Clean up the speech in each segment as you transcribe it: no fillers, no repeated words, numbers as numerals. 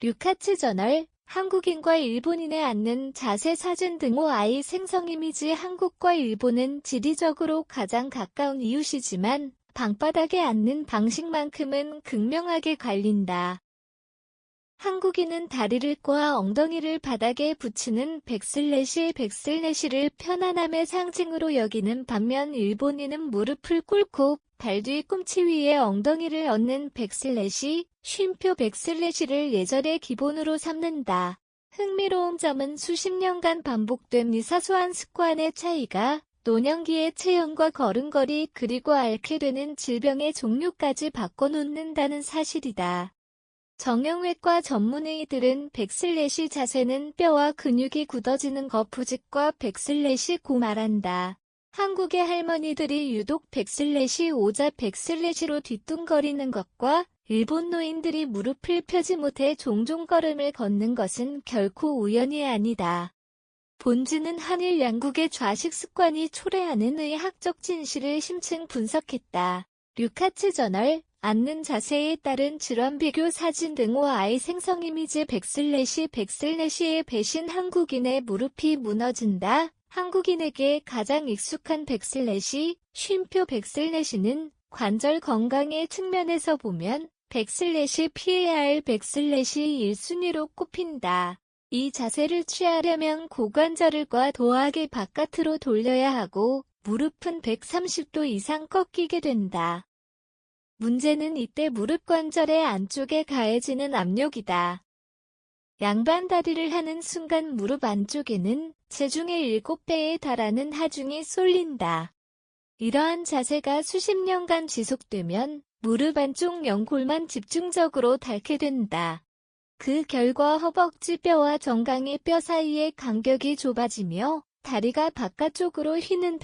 류카츠 저널, 한국인과 일본인의 앉는 자세 사진 등호 아이 생성 이미지. 한국과 일본은 지리적으로 가장 가까운 이웃이지만 방바닥에 앉는 방식만큼은 극명하게 갈린다. 한국인은 다리를 꼬아 엉덩이를 바닥에 붙이는 백슬래시를 편안함의 상징으로 여기는 반면 일본인은 무릎을 꿇고 발 뒤 꿈치 위에 엉덩이를 얹는 쉼표 백슬래시를 예절의 기본으로 삼는다. 흥미로운 점은 수십 년간 반복된 이 사소한 습관의 차이가 노년기의 체형과 걸음걸이 그리고 앓게 되는 질병의 종류까지 바꿔놓는다는 사실이다. 정형외과 전문의들은 백슬래시 자세는 뼈와 근육이 굳어지는 거푸집과 백슬래시고 말한다. 한국의 할머니들이 유독 오자 백슬래시로 뒤뚱거리는 것과 일본 노인들이 무릎을 펴지 못해 종종 걸음을 걷는 것은 결코 우연이 아니다. 본즈는 한일 양국의 좌식 습관이 초래하는 의학적 진실을 심층 분석했다. 류카츠 저널, 앉는 자세에 따른 질환 비교 사진 등호 아이 생성 이미지. 백슬래시의 배신. 한국인의 무릎이 무너진다. 한국인에게 가장 익숙한 쉼표 백슬래시는 관절 건강의 측면에서 보면 PAR 1순위로 꼽힌다. 이 자세를 취하려면 고관절을 과도하게 바깥으로 돌려야 하고 무릎은 130도 이상 꺾이게 된다. 문제는 이때 무릎 관절의 안쪽에 가해지는 압력이다. 양반 다리를 하는 순간 무릎 안쪽에는 체중의 7배에 달하는 하중이 쏠린다. 이러한 자세가 수십 년간 지속되면 무릎 안쪽 연골만 집중적으로 닳게 된다. 그 결과 허벅지 뼈와 정강이 뼈 사이의 간격이 좁아지며 다리가 바깥쪽으로 휘는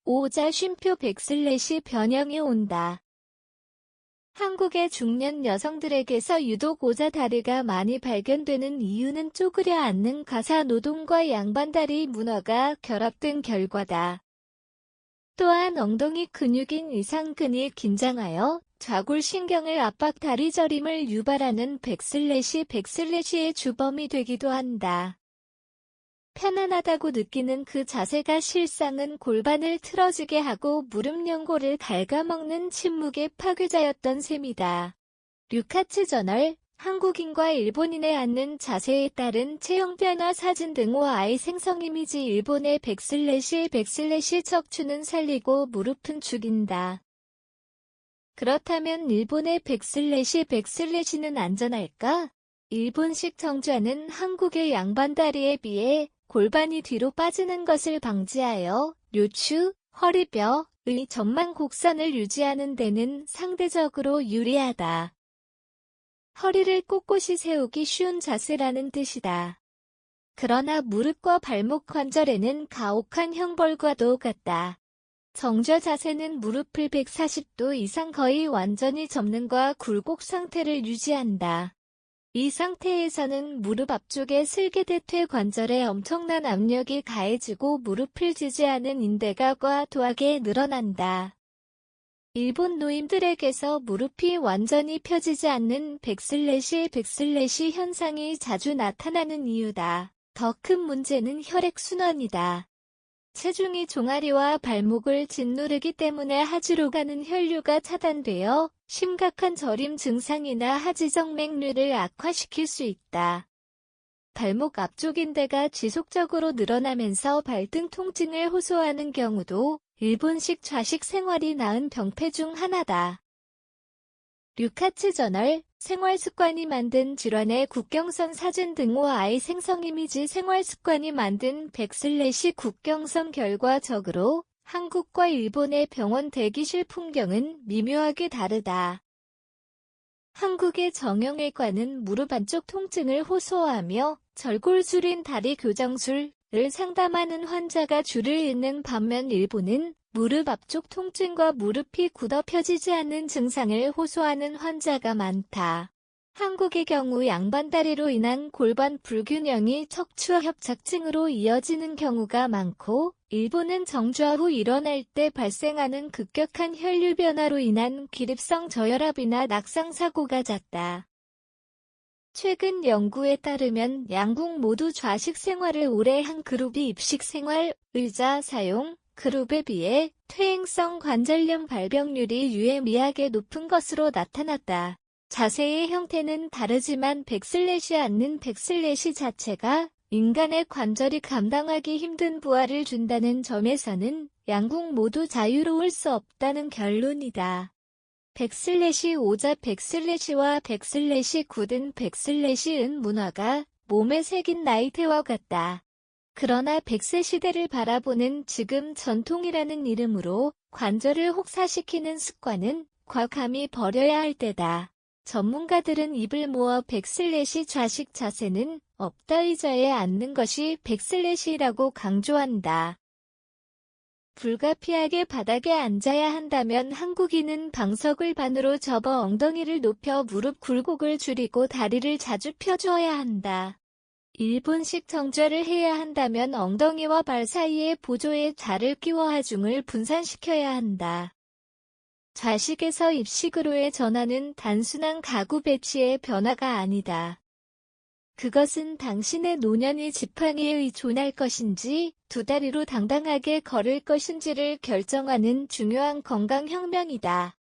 오자 쉼표 변형이 온다. 한국의 중년 여성들에게서 유독 오자 다리가 많이 발견되는 이유는 쪼그려 앉는 가사 노동과 양반다리 문화가 결합된 결과다. 또한 엉덩이 근육인 이상근이 긴장하여 좌골신경을 압박 다리 저림을 유발하는 백슬래시의 주범이 되기도 한다. 편안하다고 느끼는 그 자세가 실상은 골반을 틀어지게 하고 무릎 연골을 갉아먹는 침묵의 파괴자였던 셈이다. 류카츠 저널, 한국인과 일본인의 앉는 자세에 따른 체형 변화 사진 등호 아이 생성 이미지. 일본의 백슬래시 척추는 살리고 무릎은 죽인다. 그렇다면 일본의 백슬래시는 안전할까? 일본식 정좌는 한국의 양반다리에 비해 골반이 뒤로 빠지는 것을 방지하여 요추, 허리뼈의 전만 곡선을 유지하는 데는 상대적으로 유리하다. 허리를 꼿꼿이 세우기 쉬운 자세라는 뜻이다. 그러나 무릎과 발목 관절에는 가혹한 형벌과도 같다. 정좌 자세는 무릎을 140도 이상 거의 완전히 접는과 굴곡 상태를 유지한다. 이 상태에서는 무릎 앞쪽의 슬개대퇴 관절에 엄청난 압력이 가해지고 무릎을 지지하는 인대가 과도하게 늘어난다. 일본 노인들에게서 무릎이 완전히 펴지지 않는 백슬래시 현상이 자주 나타나는 이유다. 더 큰 문제는 혈액순환이다. 체중이 종아리와 발목을 짓누르기 때문에 하지로 가는 혈류가 차단되어 심각한 저림 증상이나 하지정맥류를 악화시킬 수 있다. 발목 앞쪽 인대가 지속적으로 늘어나면서 발등 통증을 호소하는 경우도 일본식 좌식 생활이 낳은 병폐 중 하나다. 류카츠 저널, 생활습관이 만든 질환의 국경선 사진 등호 아이 생성 이미지. 생활습관이 만든 국경선 결과적으로 한국과 일본의 병원 대기실 풍경은 미묘하게 다르다. 한국의 정형외과는 무릎 안쪽 통증을 호소하며 절골술인 다리 교정술을 상담하는 환자가 줄을 잇는 반면 일본은 무릎 앞쪽 통증과 무릎이 굳어 펴지지 않는 증상을 호소하는 환자가 많다. 한국의 경우 양반다리로 인한 골반 불균형이 척추 협착증으로 이어지는 경우가 많고, 일본은 정좌 후 일어날 때 발생하는 급격한 혈류 변화로 인한 기립성 저혈압이나 낙상 사고가 잦다. 최근 연구에 따르면 양국 모두 좌식 생활을 오래 한 그룹이 입식 생활, 의자 사용, 그룹에 비해 퇴행성 관절염 발병률이 유의미하게 높은 것으로 나타났다. 자세의 형태는 다르지만 백슬래시 않는 백슬래시 자체가 인간의 관절이 감당하기 힘든 부하를 준다는 점에서는 양국 모두 자유로울 수 없다는 결론이다. 백슬래시 오자 백슬래시와 백슬래시 굳은 백슬래시은 문화가 몸에 새긴 나이테와 같다. 그러나 100세 시대를 바라보는 지금 전통이라는 이름으로 관절을 혹사시키는 습관은 과감히 버려야 할 때다. 전문가들은 입을 모아 백슬래시 좌식 자세는 없다 의자에 앉는 것이 백슬래시라고 강조한다. 불가피하게 바닥에 앉아야 한다면 한국인은 방석을 반으로 접어 엉덩이를 높여 무릎 굴곡을 줄이고 다리를 자주 펴주어야 한다. 일본식 정좌를 해야 한다면 엉덩이와 발 사이에 보조에 자를 끼워 하중을 분산시켜야 한다. 좌식에서 입식으로의 전환은 단순한 가구 배치의 변화가 아니다. 그것은 당신의 노년이 지팡이에 의존할 것인지 두 다리로 당당하게 걸을 것인지를 결정하는 중요한 건강혁명이다.